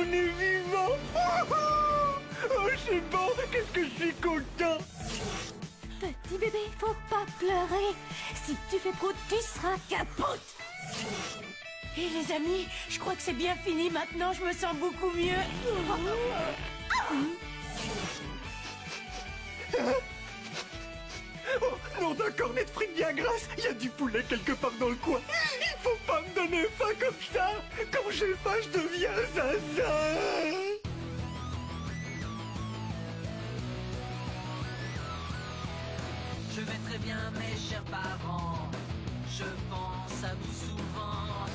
On est vivant. Oh, c'est bon. Qu'est-ce que je suis content. Petit bébé, faut pas pleurer. Si tu fais prout, tu seras capote. Et les amis, je crois que c'est bien fini maintenant, je me sens beaucoup mieux. Oh, nom d'un cornet de frites bien grasse. Il y a du poulet quelque part dans le coin. Il faut pas me donner faim comme ça. Quand j'ai faim, je deviens zinzin. Je vais très bien, mes chers parents. Je pense à vous souvent.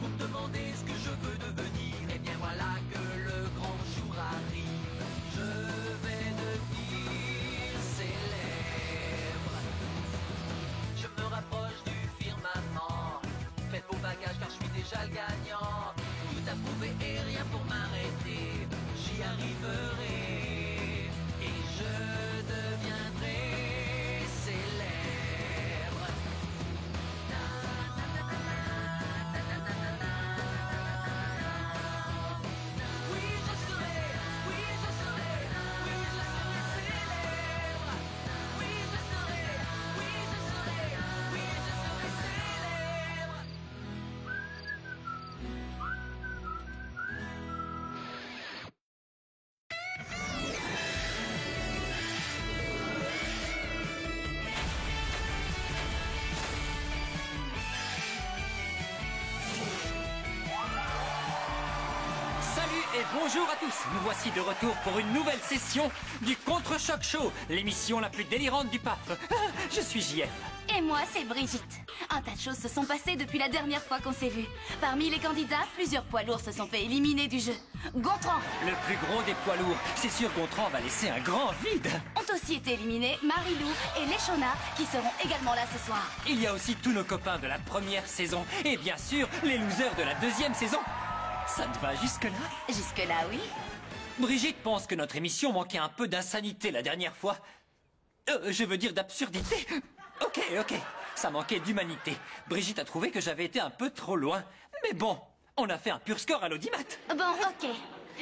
Vous me demandez ce que je veux devenir. Et bien voilà que le grand jour arrive. Je vais devenir célèbre. Je me rapproche du firmament. Faites vos bagages car je suis déjà le gagnant. Tout à prouver et rien pour m'arrêter. J'y arriverai. Et je deviendrai célèbre. Oui, je serai, oui, je serai, oui, je serai célèbre. Oui, je serai, oui, je serai, oui, je serai célèbre. Salut et bonjour à tous. Nous voici de retour pour une nouvelle session du Contre-Choc Show, l'émission la plus délirante du PAF. Je suis JF. Et moi, c'est Brigitte. Un tas de choses se sont passées depuis la dernière fois qu'on s'est vus. Parmi les candidats, plusieurs poids lourds se sont fait éliminer du jeu. Gontran Le plus gros des poids lourds. C'est sûr Gontran va laisser un grand vide. ont aussi été éliminés Marilou et Leshona, qui seront également là ce soir. Il y a aussi tous nos copains de la première saison. Et bien sûr, les losers de la deuxième saison. Ça te va jusque-là? Jusque-là, oui. Brigitte pense que notre émission manquait un peu d'insanité la dernière fois. Je veux dire d'absurdité. Ok. Ça manquait d'humanité. Brigitte a trouvé que j'avais été un peu trop loin. Mais bon, on a fait un pur score à l'audimat. Bon, ok.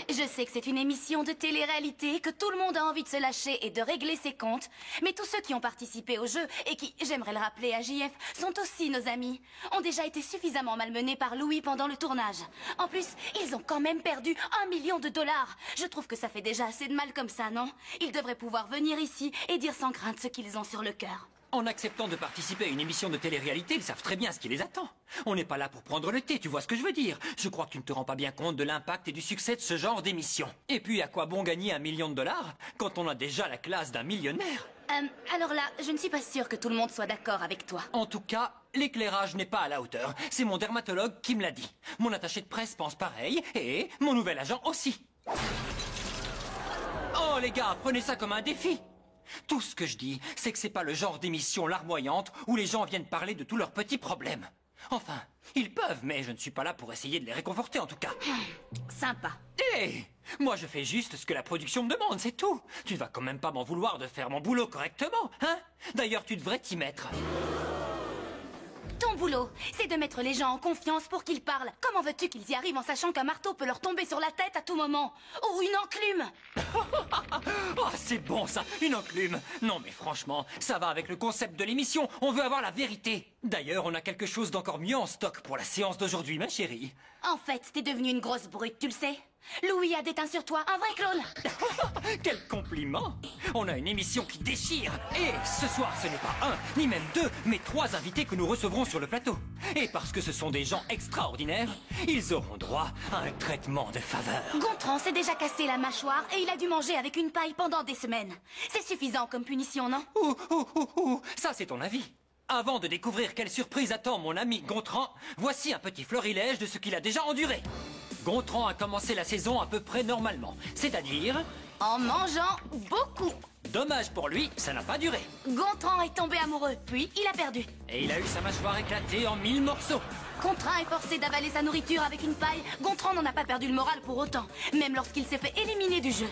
Je sais que c'est une émission de télé-réalité, que tout le monde a envie de se lâcher et de régler ses comptes. Mais tous ceux qui ont participé au jeu, et qui, j'aimerais le rappeler à JF, sont aussi nos amis, ont déjà été suffisamment malmenés par Louis pendant le tournage. En plus, ils ont quand même perdu $1 million. Je trouve que ça fait déjà assez de mal comme ça, non? Ils devraient pouvoir venir ici et dire sans crainte ce qu'ils ont sur le cœur. En acceptant de participer à une émission de télé-réalité, ils savent très bien ce qui les attend. On n'est pas là pour prendre le thé, tu vois ce que je veux dire. Je crois que tu ne te rends pas bien compte de l'impact et du succès de ce genre d'émission. Et puis, à quoi bon gagner $1 million quand on a déjà la classe d'un millionnaire? Alors là, je ne suis pas sûre que tout le monde soit d'accord avec toi. En tout cas, l'éclairage n'est pas à la hauteur. C'est mon dermatologue qui me l'a dit. Mon attaché de presse pense pareil, et mon nouvel agent aussi. Oh les gars, prenez ça comme un défi. Tout ce que je dis, c'est que c'est pas le genre d'émission larmoyante où les gens viennent parler de tous leurs petits problèmes. Enfin, ils peuvent, mais je ne suis pas là pour essayer de les réconforter en tout cas. Sympa. Hé, moi je fais juste ce que la production me demande, c'est tout. Tu vas quand même pas m'en vouloir de faire mon boulot correctement, hein? D'ailleurs, tu devrais t'y mettre. Ton boulot, c'est de mettre les gens en confiance pour qu'ils parlent. Comment veux-tu qu'ils y arrivent en sachant qu'un marteau peut leur tomber sur la tête à tout moment? Ou une enclume? Oh, c'est bon ça, une enclume. Non mais franchement, ça va avec le concept de l'émission, on veut avoir la vérité. D'ailleurs, on a quelque chose d'encore mieux en stock pour la séance d'aujourd'hui, ma chérie. En fait, t'es devenue une grosse brute, tu le sais? Louis a déteint sur toi un vrai clone. Quel compliment! On a une émission qui déchire. Et ce soir, ce n'est pas un, ni même deux, mais 3 invités que nous recevrons sur le plateau. Et parce que ce sont des gens extraordinaires, ils auront droit à un traitement de faveur. Gontran s'est déjà cassé la mâchoire et il a dû manger avec une paille pendant des semaines. C'est suffisant comme punition, non? Ça c'est ton avis. Avant de découvrir quelle surprise attend mon ami Gontran, voici un petit florilège de ce qu'il a déjà enduré. Gontran a commencé la saison à peu près normalement, c'est-à-dire... En mangeant beaucoup. Dommage pour lui, ça n'a pas duré. Gontran est tombé amoureux, puis il a perdu. Et il a eu sa mâchoire éclatée en 1000 morceaux. Contraint et forcé d'avaler sa nourriture avec une paille, Gontran n'en a pas perdu le moral pour autant, même lorsqu'il s'est fait éliminer du jeu.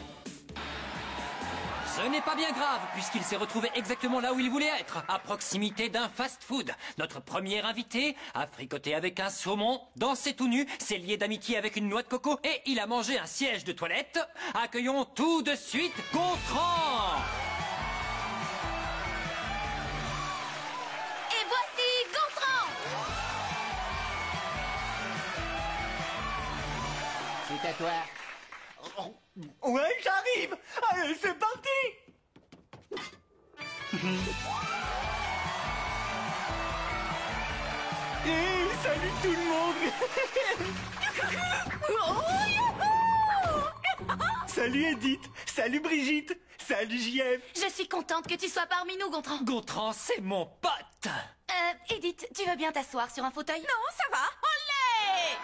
Ce n'est pas bien grave, puisqu'il s'est retrouvé exactement là où il voulait être, à proximité d'un fast-food. Notre premier invité a fricoté avec un saumon, dansé tout nu, s'est lié d'amitié avec une noix de coco, et il a mangé un siège de toilette. Accueillons tout de suite Gontran. Et voici Gontran. C'est à toi. Ouais, j'arrive. Allez, c'est parti. Hey, salut tout le monde. Salut Edith. Salut Brigitte. Salut JF. Je suis contente que tu sois parmi nous, Gontran. Gontran, c'est mon pote. Edith, tu veux bien t'asseoir sur un fauteuil? Non, ça va. Olé!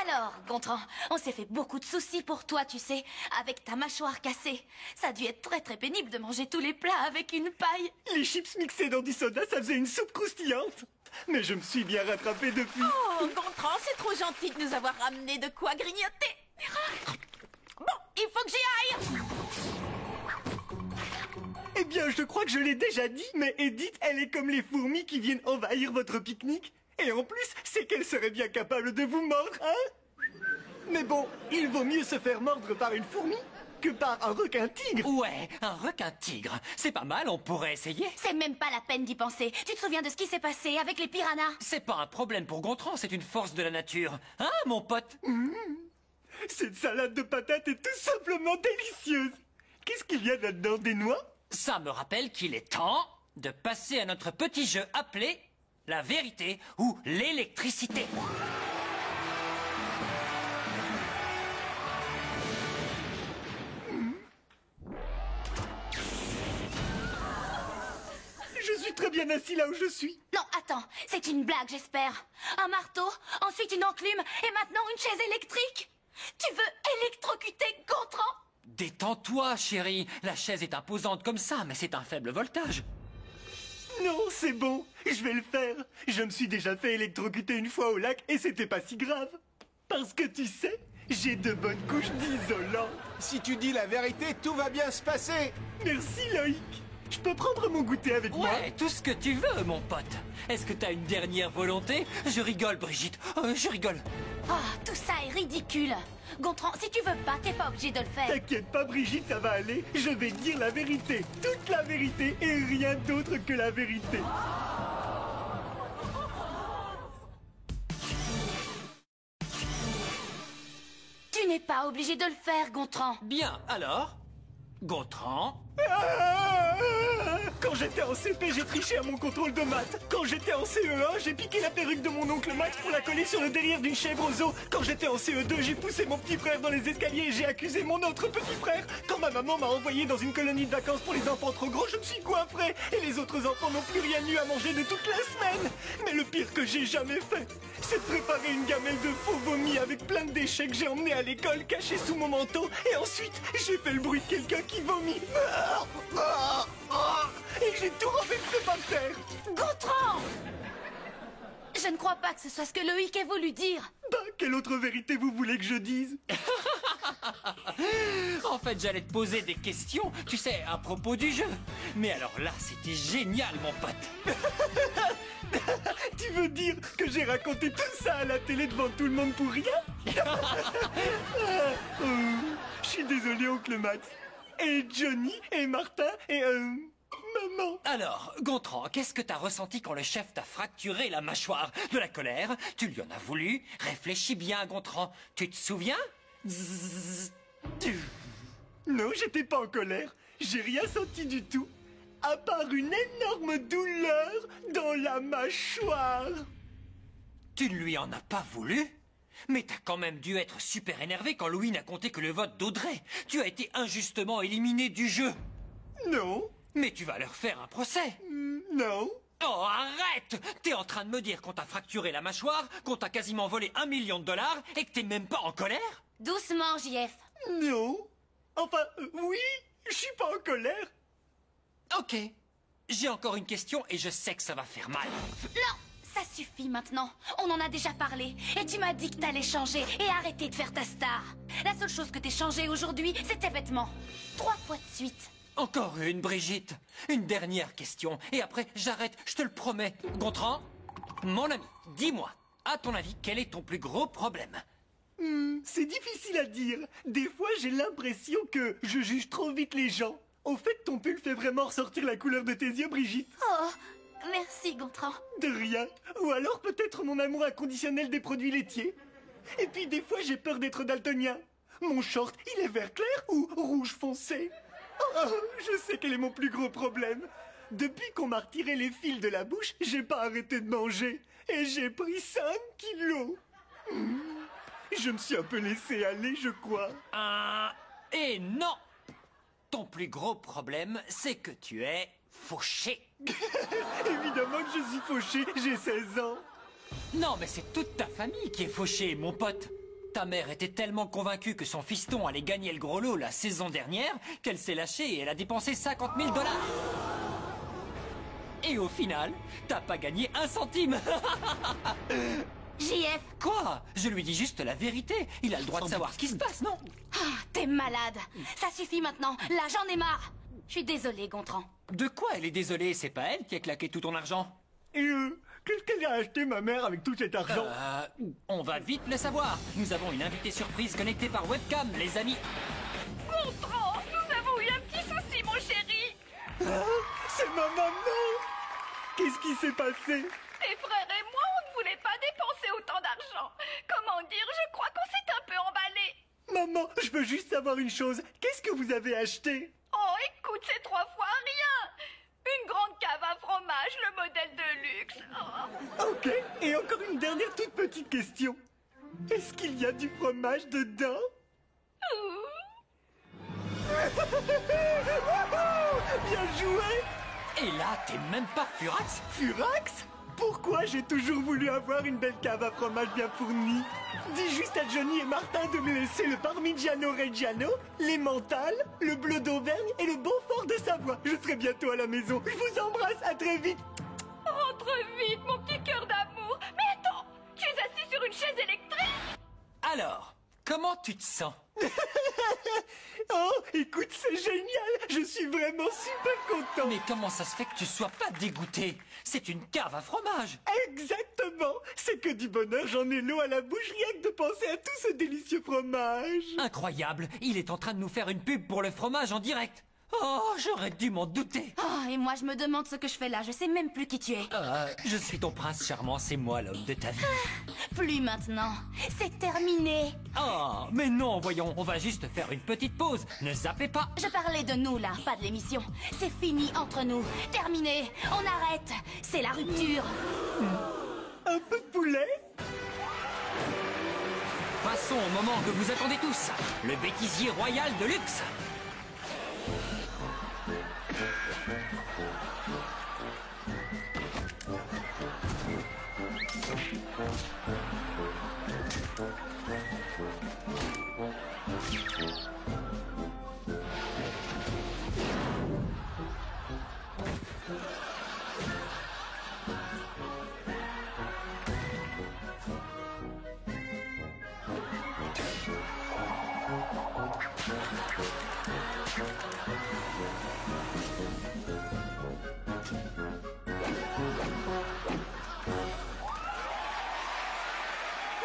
Alors, Gontran, on s'est fait beaucoup de soucis pour toi, tu sais, avec ta mâchoire cassée. Ça a dû être très très pénible de manger tous les plats avec une paille. Les chips mixées dans du soda, ça faisait une soupe croustillante. Mais je me suis bien rattrapé depuis. Oh, Gontran, c'est trop gentil de nous avoir ramené de quoi grignoter. Bon, il faut que j'y aille. Eh bien, je crois que je l'ai déjà dit, mais Edith, elle est comme les fourmis qui viennent envahir votre pique-nique. Et en plus, c'est qu'elle serait bien capable de vous mordre, hein? Mais bon, il vaut mieux se faire mordre par une fourmi que par un requin-tigre. Ouais, un requin-tigre. C'est pas mal, on pourrait essayer. C'est même pas la peine d'y penser. Tu te souviens de ce qui s'est passé avec les piranhas? C'est pas un problème pour Gontran, c'est une force de la nature. Hein, mon pote? Cette salade de patates est tout simplement délicieuse. Qu'est-ce qu'il y a là-dedans, des noix? Ça me rappelle qu'il est temps de passer à notre petit jeu appelé la vérité ou l'électricité. Je suis très bien assis là où je suis. Non, attends, c'est une blague, j'espère. Un marteau, ensuite une enclume, et maintenant une chaise électrique. Tu veux électrocuter Gontran? Détends-toi, chérie. La chaise est imposante comme ça, mais c'est un faible voltage. Non, c'est bon, je vais le faire. Je me suis déjà fait électrocuter une fois au lac et c'était pas si grave. Parce que tu sais, j'ai de bonnes couches d'isolant. Si tu dis la vérité, tout va bien se passer. Merci Loïc. Je peux prendre mon goûter avec moi? Ouais, tout ce que tu veux, mon pote. Est-ce que t'as une dernière volonté? Je rigole, Brigitte. Je rigole. Oh, tout ça est ridicule. Gontran, si tu veux pas, t'es pas obligé de le faire. T'inquiète pas Brigitte, ça va aller. Je vais dire la vérité. Toute la vérité et rien d'autre que la vérité. Tu n'es pas obligé de le faire, Gontran. Bien, alors, Gontran. Quand j'étais en CP, j'ai triché à mon contrôle de maths. Quand j'étais en CE1, j'ai piqué la perruque de mon oncle Max pour la coller sur le derrière d'une chèvre au zoo. Quand j'étais en CE2, j'ai poussé mon petit frère dans les escaliers et j'ai accusé mon autre petit frère. Quand ma maman m'a envoyé dans une colonie de vacances pour les enfants trop gros, je me suis goinfré. Et les autres enfants n'ont plus rien eu à manger de toute la semaine. Mais le pire que j'ai jamais fait, c'est de préparer une gamelle de faux vomi avec plein de déchets que j'ai emmenés à l'école cachés sous mon manteau. Et ensuite, j'ai fait le bruit de quelqu'un qui vomit. Et j'ai tout renversé par terre. Gontran! Je ne crois pas que ce soit ce que Loïc ait voulu dire. Bah, quelle autre vérité vous voulez que je dise? En fait, j'allais te poser des questions, tu sais, à propos du jeu. Mais alors là, c'était génial, mon pote. Tu veux dire que j'ai raconté tout ça à la télé devant tout le monde pour rien? Je suis désolé, oncle Max. Et Johnny, et Martin, et maman. Alors, Gontran, qu'est-ce que t'as ressenti quand le chef t'a fracturé la mâchoire? De la colère? Tu lui en as voulu? Réfléchis bien, Gontran. Tu te souviens? Zzz. Non, j'étais pas en colère. J'ai rien senti du tout. À part une énorme douleur dans la mâchoire. Tu ne lui en as pas voulu? Mais t'as quand même dû être super énervé quand Louis n'a compté que le vote d'Audrey. Tu as été injustement éliminé du jeu. Non. Mais tu vas leur faire un procès. Non. Oh, arrête! T'es en train de me dire qu'on t'a fracturé la mâchoire, qu'on t'a quasiment volé $1 million et que t'es même pas en colère? Doucement, JF. Non. Enfin, oui, je suis pas en colère. Ok. J'ai encore une question et je sais que ça va faire mal. Non, ça suffit maintenant. On en a déjà parlé. Et tu m'as dit que t'allais changer et arrêter de faire ta star. La seule chose que t'es changée aujourd'hui, c'est tes vêtements. 3 fois de suite. Encore une, Brigitte. Une dernière question. Et après, j'arrête, je te le promets. Gontran, mon ami, dis-moi, à ton avis, quel est ton plus gros problème? C'est difficile à dire. Des fois, j'ai l'impression que je juge trop vite les gens. Au fait, ton pull fait vraiment ressortir la couleur de tes yeux, Brigitte. Oh, merci, Gontran. De rien. Ou alors peut-être mon amour inconditionnel des produits laitiers. Et puis des fois, j'ai peur d'être daltonien. Mon short, il est vert clair ou rouge foncé? Oh, je sais quel est mon plus gros problème. Depuis qu'on m'a retiré les fils de la bouche, j'ai pas arrêté de manger. Et j'ai pris 5 kilos. Je me suis un peu laissé aller, je crois. Et non! Ton plus gros problème, c'est que tu es fauché. Évidemment que je suis fauché, j'ai 16 ans. Non, mais c'est toute ta famille qui est fauchée, mon pote. Ta mère était tellement convaincue que son fiston allait gagner le gros lot la saison dernière qu'elle s'est lâchée et elle a dépensé 50 000 $. Et au final, t'as pas gagné 1 centime. JF, Quoi? Je lui dis juste la vérité. Il a le droit de savoir ce qui se passe, non? t'es malade. Ça suffit maintenant. Là, j'en ai marre. Je suis désolée, Gontran. De quoi elle est désolée? C'est pas elle qui a claqué tout ton argent? Et qu'est-ce qu'elle a acheté, ma mère, avec tout cet argent? On va vite le savoir. Nous avons une invitée surprise connectée par webcam, les amis. Gontran, nous avons eu un petit souci, mon chéri. C'est ma maman! Qu'est-ce qui s'est passé? Tes frères et moi, on ne voulait pas dépenser autant d'argent. Comment dire, je crois qu'on s'est un peu emballé. Maman, je veux juste savoir une chose. Qu'est-ce que vous avez acheté? Oh, écoute, c'est 3 fois rien. Une grande cave à fromage, le modèle de luxe. Oh. Ok, et encore une dernière toute petite question. Est-ce qu'il y a du fromage dedans? Bien joué! Et là, t'es même pas furax? Furax? Pourquoi j'ai toujours voulu avoir une belle cave à fromage bien fournie? Dis juste à Johnny et Martin de me laisser le Parmigiano Reggiano, les Mentales, le Bleu d'Auvergne et le Beaufort de Savoie. Je serai bientôt à la maison. Je vous embrasse, à très vite. Rentre vite, mon petit cœur d'amour. Mais attends, tu es assis sur une chaise électrique? Alors, comment tu te sens? Oh, écoute, c'est génial. Je suis vraiment super content. Mais comment ça se fait que tu sois pas dégoûté? C'est une cave à fromage. Exactement. C'est que du bonheur, j'en ai l'eau à la bouche rien que de penser à tout ce délicieux fromage. Incroyable, il est en train de nous faire une pub pour le fromage en direct. Oh, j'aurais dû m'en douter. Oh, et moi, je me demande ce que je fais là. Je sais même plus qui tu es. Je suis ton prince charmant, c'est moi l'homme de ta vie. Plus maintenant. C'est terminé. Oh, mais non, voyons, on va juste faire une petite pause. Ne zappez pas. Je parlais de nous, là, pas de l'émission. C'est fini entre nous. Terminé. On arrête. C'est la rupture. Un peu de poulet? Passons au moment que vous attendez tous. Le bêtisier royal de luxe.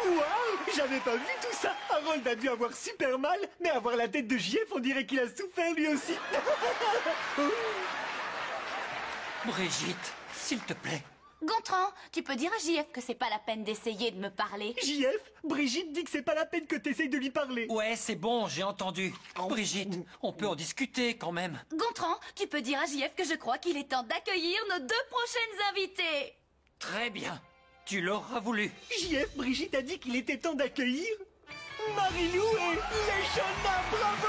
Waouh, j'avais pas vu tout ça. Harold a dû avoir super mal, mais avoir la tête de JF, on dirait qu'il a souffert lui aussi. Brigitte, s'il te plaît. Gontran, tu peux dire à JF que c'est pas la peine d'essayer de me parler? JF, Brigitte dit que c'est pas la peine que t'essayes de lui parler. Ouais, c'est bon, j'ai entendu. Brigitte, on peut en discuter quand même. Gontran, tu peux dire à JF que je crois qu'il est temps d'accueillir nos 2 prochaines invités. Très bien, tu l'auras voulu. JF, Brigitte a dit qu'il était temps d'accueillir Marilou et Leshona, bravo.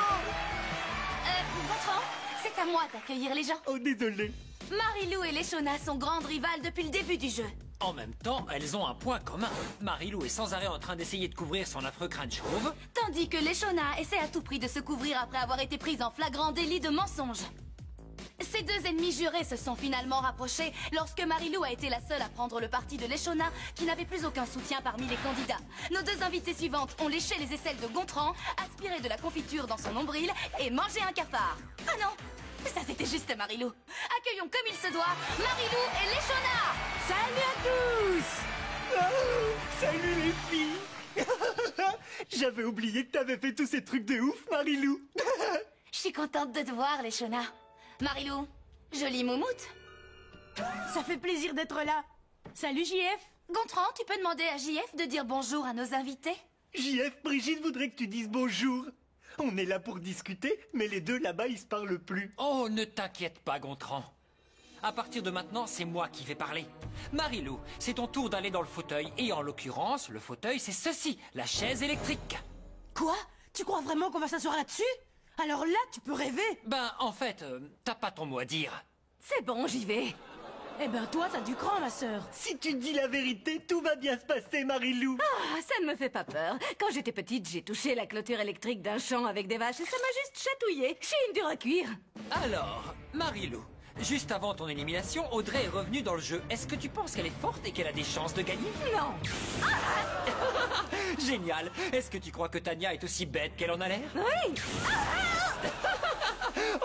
Gontran, c'est à moi d'accueillir les gens. Oh, désolé. Marilou et Leshona sont grandes rivales depuis le début du jeu. En même temps, elles ont un point commun. Marilou est sans arrêt en train d'essayer de couvrir son affreux crâne chauve. Tandis que Leshona essaie à tout prix de se couvrir après avoir été prise en flagrant délit de mensonge. Ces 2 ennemis jurés se sont finalement rapprochés lorsque Marilou a été la seule à prendre le parti de Leshona, qui n'avait plus aucun soutien parmi les candidats. Nos 2 invitées suivantes ont léché les aisselles de Gontran, aspiré de la confiture dans son nombril et mangé un cafard. Ah non, Ça, c'était juste Marilou. Accueillons comme il se doit Marilou et les Shona. Salut à tous! Oh, salut les filles. J'avais oublié que t'avais fait tous ces trucs de ouf, Marilou. Je suis contente de te voir, les Shona. Marilou, jolie moumoute. Ça fait plaisir d'être là. Salut JF. Gontran, tu peux demander à JF de dire bonjour à nos invités? JF, Brigitte voudrait que tu dises bonjour. On est là pour discuter, mais les deux là-bas, ils se parlent plus. Oh, ne t'inquiète pas, Gontran. À partir de maintenant, c'est moi qui vais parler. Marilou, c'est ton tour d'aller dans le fauteuil. Et en l'occurrence, le fauteuil, c'est ceci, la chaise électrique. Quoi? Tu crois vraiment qu'on va s'asseoir là-dessus? Alors là, tu peux rêver. Ben, en fait, t'as pas ton mot à dire. C'est bon, j'y vais. Eh ben toi, t'as du cran, ma sœur. Si tu dis la vérité, tout va bien se passer, Marilou. Ah, ça ne me fait pas peur. Quand j'étais petite, j'ai touché la clôture électrique d'un champ avec des vaches et ça m'a juste chatouillé. Je suis une dure à cuire. Alors, Marilou, juste avant ton élimination, Audrey est revenue dans le jeu. Est-ce que tu penses qu'elle est forte et qu'elle a des chances de gagner? Non. Génial. Est-ce que tu crois que Tania est aussi bête qu'elle en a l'air? Oui.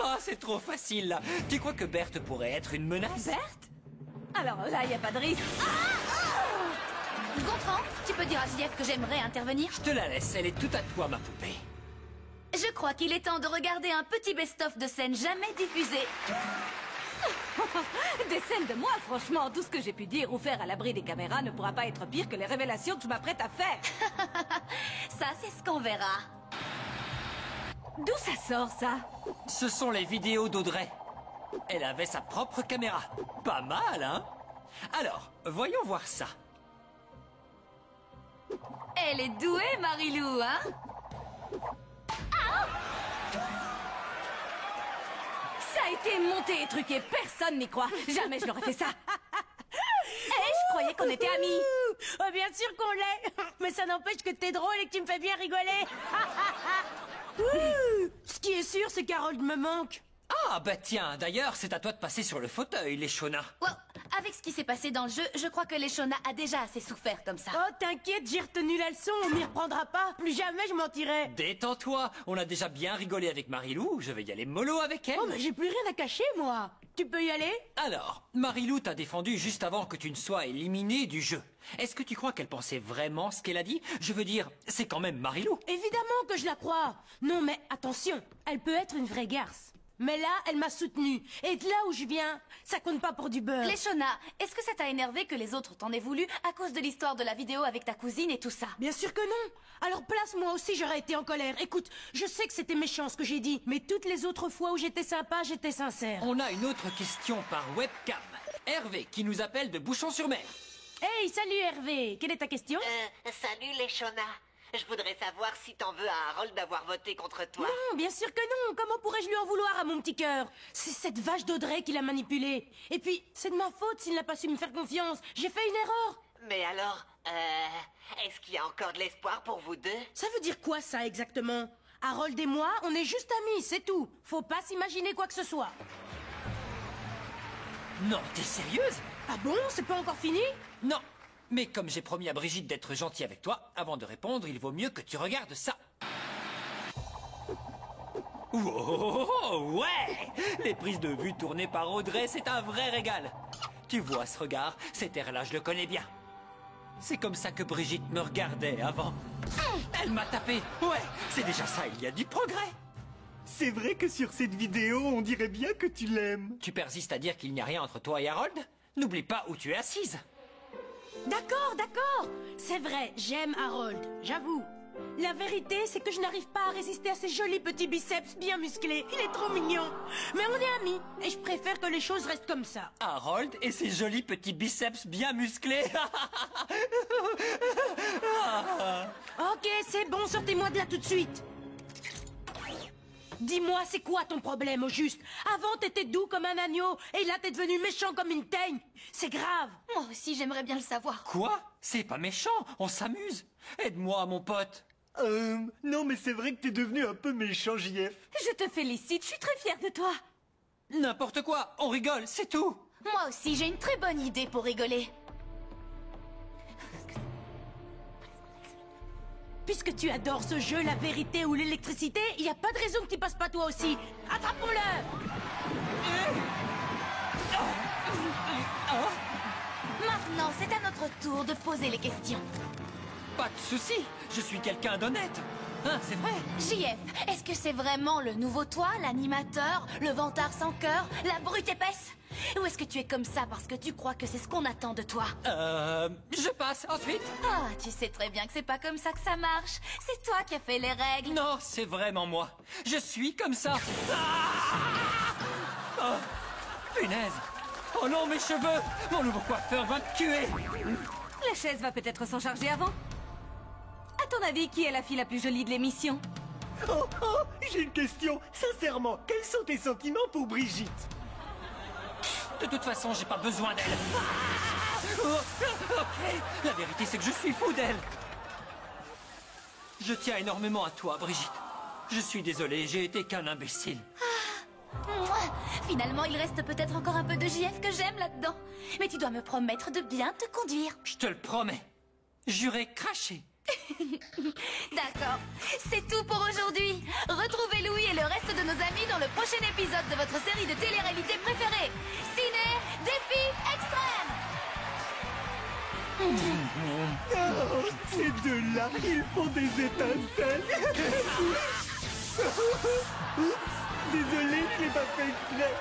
Oh, c'est trop facile, là. Tu crois que Berthe pourrait être une menace? Berthe? Alors là, il n'y a pas de risque. Gontran, tu peux dire à JF que j'aimerais intervenir? Je te la laisse, elle est toute à toi, ma poupée. Je crois qu'il est temps de regarder un petit best-of de scènes jamais diffusées. Des scènes de moi, franchement, tout ce que j'ai pu dire ou faire à l'abri des caméras ne pourra pas être pire que les révélations que je m'apprête à faire. Ça, c'est ce qu'on verra. D'où ça sort, ça? Ce sont les vidéos d'Audrey. Elle avait sa propre caméra. Pas mal, hein? Alors, voyons voir ça. Elle est douée, Marilou, hein? Ça a été monté et truqué, personne n'y croit. Jamais je n'aurais fait ça. Je croyais qu'on était amis. Oh, bien sûr qu'on l'est. Mais ça n'empêche que t'es drôle et que tu me fais bien rigoler. Ce qui est sûr, c'est qu'Harold me manque. Ah, bah tiens, d'ailleurs, c'est à toi de passer sur le fauteuil, les Shona. Wow. Avec ce qui s'est passé dans le jeu, je crois que les Shona a déjà assez souffert comme ça. Oh, t'inquiète, j'ai retenu la leçon, on m'y reprendra pas. Plus jamais je mentirai. Détends-toi, on a déjà bien rigolé avec Marilou, je vais y aller mollo avec elle. Oh, mais j'ai plus rien à cacher, moi. Tu peux y aller? Alors, Marilou t'a défendu juste avant que tu ne sois éliminé du jeu. Est-ce que tu crois qu'elle pensait vraiment ce qu'elle a dit? Je veux dire, c'est quand même Marilou. Évidemment que je la crois. Non, mais attention, elle peut être une vraie garce. Mais là, elle m'a soutenue. Et de là où je viens, ça compte pas pour du beurre. Les Shona, est-ce que ça t'a énervé que les autres t'en aient voulu à cause de l'histoire de la vidéo avec ta cousine et tout ça? Bien sûr que non. Alors place, moi aussi j'aurais été en colère. Écoute, je sais que c'était méchant ce que j'ai dit, mais toutes les autres fois où j'étais sympa, j'étais sincère. On a une autre question par webcam. Hervé, qui nous appelle de Bouchon-sur-Mer. Hey, salut Hervé. Quelle est ta question? Salut les Shona. Je voudrais savoir si t'en veux à Harold d'avoir voté contre toi. Non, bien sûr que non. Comment pourrais-je lui en vouloir à mon petit cœur? C'est cette vache d'Audrey qui l'a manipulé. Et puis, c'est de ma faute s'il n'a pas su me faire confiance. J'ai fait une erreur. Mais alors, est-ce qu'il y a encore de l'espoir pour vous deux? Ça veut dire quoi ça exactement? Harold et moi, on est juste amis, c'est tout. Faut pas s'imaginer quoi que ce soit. Non, t'es sérieuse? Ah bon? C'est pas encore fini? Non. Mais comme j'ai promis à Brigitte d'être gentil avec toi, avant de répondre, il vaut mieux que tu regardes ça. Wow, ouais! Les prises de vue tournées par Audrey, c'est un vrai régal. Tu vois ce regard? Cet air-là, je le connais bien. C'est comme ça que Brigitte me regardait avant. Elle m'a tapé. Ouais, c'est déjà ça, il y a du progrès. C'est vrai que sur cette vidéo, on dirait bien que tu l'aimes. Tu persistes à dire qu'il n'y a rien entre toi et Harold? N'oublie pas où tu es assise. D'accord, d'accord. C'est vrai, j'aime Harold, j'avoue. La vérité, c'est que je n'arrive pas à résister à ses jolis petits biceps bien musclés. Il est trop mignon. Mais on est amis, et je préfère que les choses restent comme ça. Harold et ses jolis petits biceps bien musclés. Ok, c'est bon, sortez-moi de là tout de suite. Dis-moi, c'est quoi ton problème au juste? Avant, t'étais doux comme un agneau, et là, t'es devenu méchant comme une teigne. C'est grave. Moi aussi, j'aimerais bien le savoir. Quoi? C'est pas méchant, on s'amuse. Aide-moi, mon pote. Non, mais c'est vrai que t'es devenu un peu méchant, JF. Je te félicite, je suis très fière de toi. N'importe quoi, on rigole, c'est tout. Moi aussi, j'ai une très bonne idée pour rigoler. Puisque tu adores ce jeu, la vérité ou l'électricité, il n'y a pas de raison que tu passes pas toi aussi. Attrape-le! Maintenant, c'est à notre tour de poser les questions. Pas de souci, je suis quelqu'un d'honnête. Hein, c'est vrai. JF, est-ce que c'est vraiment le nouveau toi, l'animateur, le vantard sans cœur, la brute épaisse? Ou est-ce que tu es comme ça parce que tu crois que c'est ce qu'on attend de toi? Je passe ensuite. Ah, tu sais très bien que c'est pas comme ça que ça marche. C'est toi qui as fait les règles. Non, c'est vraiment moi. Je suis comme ça. Oh, punaise. Oh non, mes cheveux. Mon nouveau coiffeur va me tuer. La chaise va peut-être s'en charger avant. À ton avis, qui est la fille la plus jolie de l'émission? Oh, j'ai une question. Sincèrement, quels sont tes sentiments pour Brigitte? De toute façon, j'ai pas besoin d'elle. Ok, la vérité, c'est que je suis fou d'elle. Je tiens énormément à toi, Brigitte. Je suis désolé, j'ai été qu'un imbécile. Mouah. Finalement, il reste peut-être encore un peu de JF que j'aime là-dedans. Mais tu dois me promettre de bien te conduire. Je te le promets. J'aurais craché. D'accord. C'est tout pour aujourd'hui. Retrouvez Louis et le reste de nos amis dans le prochain épisode de votre série de télé-réalité préférée, Ciné Défi Extrême. Oh, ces deux-là, ils font des étincelles. Désolé, je l'ai pas fait exprès.